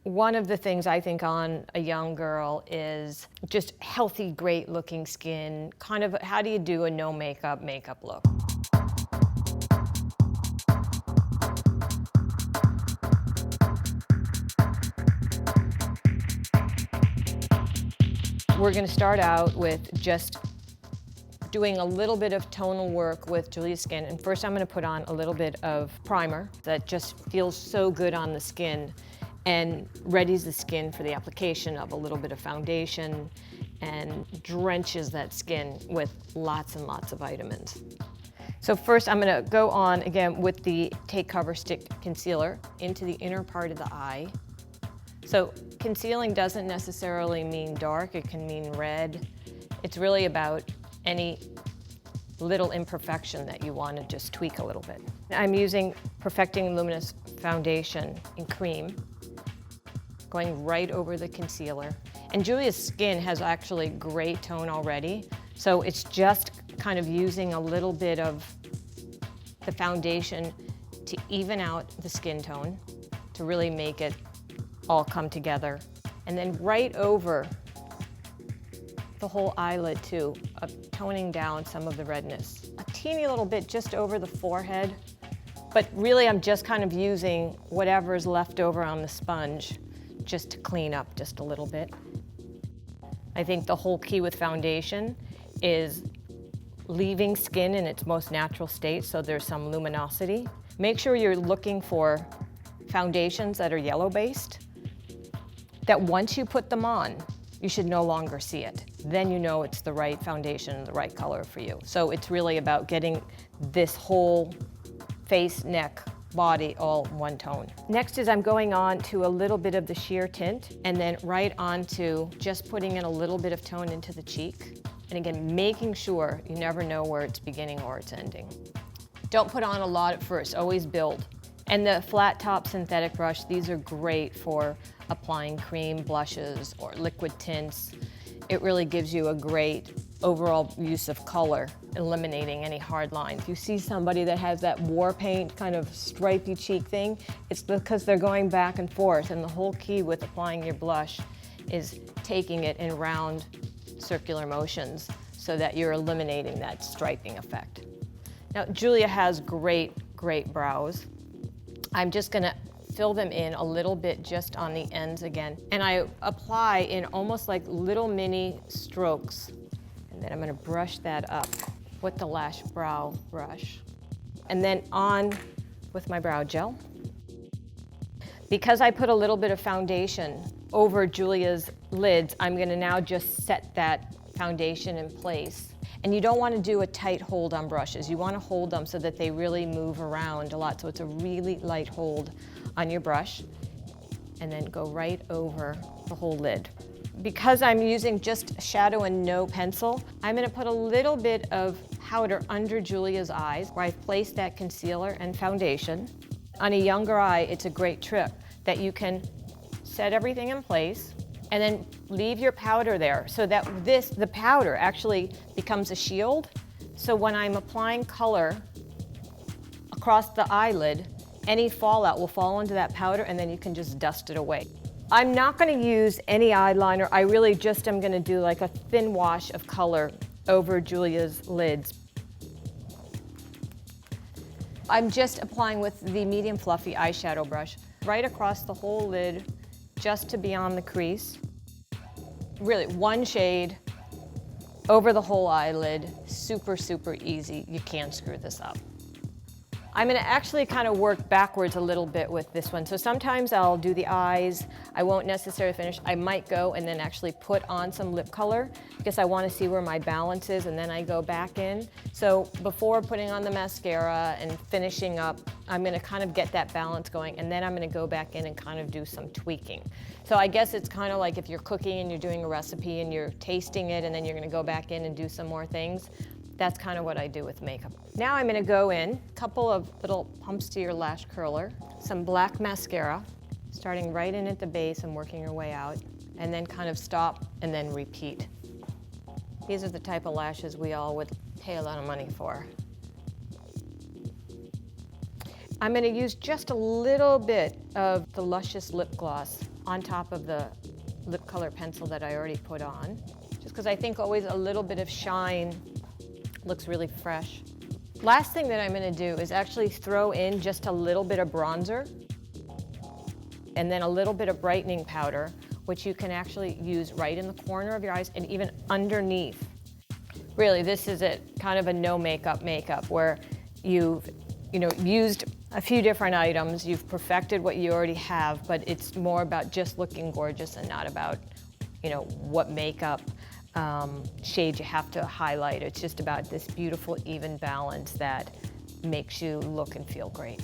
One of the things I think on a young girl is just healthy, great looking skin. Kind of, how do you do a no makeup look? We're gonna start out with just doing a little bit of tonal work with Julia's skin. And first I'm gonna put on a little bit of primer that just feels so good on the skin and readies the skin for the application of a little bit of foundation and drenches that skin with lots and lots of vitamins. So first I'm gonna go on again with the Take Cover Stick Concealer into the inner part of the eye. So concealing doesn't necessarily mean dark, it can mean red. It's really about any little imperfection that you want to just tweak a little bit. I'm using Perfecting Luminous Foundation in cream, going right over the concealer. And Julia's skin has actually great tone already, so it's just kind of using a little bit of the foundation to even out the skin tone, to really make it all come together. And then right over the whole eyelid too, toning down some of the redness. A teeny little bit just over the forehead, but really I'm just kind of using whatever's left over on the sponge just to clean up just a little bit. I think the whole key with foundation is leaving skin in its most natural state, so there's some luminosity. Make sure you're looking for foundations that are yellow-based, that once you put them on, you should no longer see it. Then you know it's the right foundation and the right color for you. So it's really about getting this whole face, neck, body all one tone. Next is I'm going on to a little bit of the sheer tint and then right onto just putting in a little bit of tone into the cheek. And again, making sure you never know where it's beginning or it's ending. Don't put on a lot at first, always build. And the flat top synthetic brush, these are great for applying cream, blushes, or liquid tints. It really gives you a great overall use of color, eliminating any hard lines. If you see somebody that has that war paint kind of stripy cheek thing, it's because they're going back and forth, and the whole key with applying your blush is taking it in round circular motions so that you're eliminating that striping effect. Now, Julia has great, great brows. I'm just gonna fill them in a little bit just on the ends again. And I apply in almost like little mini strokes. And then I'm gonna brush that up with the Lash brow brush. And then on with my brow gel. Because I put a little bit of foundation over Julia's lids, I'm gonna now just set that foundation in place. And you don't want to do a tight hold on brushes. You want to hold them so that they really move around a lot. So it's a really light hold on your brush. And then go right over the whole lid. Because I'm using just shadow and no pencil, I'm going to put a little bit of powder under Julia's eyes where I've placed that concealer and foundation. On a younger eye, it's a great trick that you can set everything in place and then leave your powder there so that the powder actually becomes a shield. So when I'm applying color across the eyelid, any fallout will fall into that powder and then you can just dust it away. I'm not gonna use any eyeliner. I really just am gonna do like a thin wash of color over Julia's lids. I'm just applying with the medium fluffy eyeshadow brush right across the whole lid, just to beyond the crease. Really, one shade over the whole eyelid, super, super easy. You can't screw this up. I'm gonna actually kind of work backwards a little bit with this one. So sometimes I'll do the eyes. I won't necessarily finish. I might go and then actually put on some lip color because I wanna see where my balance is, and then I go back in. So before putting on the mascara and finishing up, I'm gonna kind of get that balance going, and then I'm gonna go back in and kind of do some tweaking. So I guess it's kind of like if you're cooking and you're doing a recipe and you're tasting it and then you're gonna go back in and do some more things. That's kind of what I do with makeup. Now I'm gonna go in, a couple of little pumps to your lash curler, some black mascara, starting right in at the base and working your way out, and then kind of stop and then repeat. These are the type of lashes we all would pay a lot of money for. I'm gonna use just a little bit of the Luscious lip gloss on top of the lip color pencil that I already put on, just because I think always a little bit of shine looks really fresh. Last thing that I'm going to do is actually throw in just a little bit of bronzer and then a little bit of brightening powder, which you can actually use right in the corner of your eyes and even underneath. Really, this is kind of a no makeup where you've used a few different items, you've perfected what you already have, but it's more about just looking gorgeous and not about, what makeup shade you have to highlight. It's just about this beautiful, even balance that makes you look and feel great.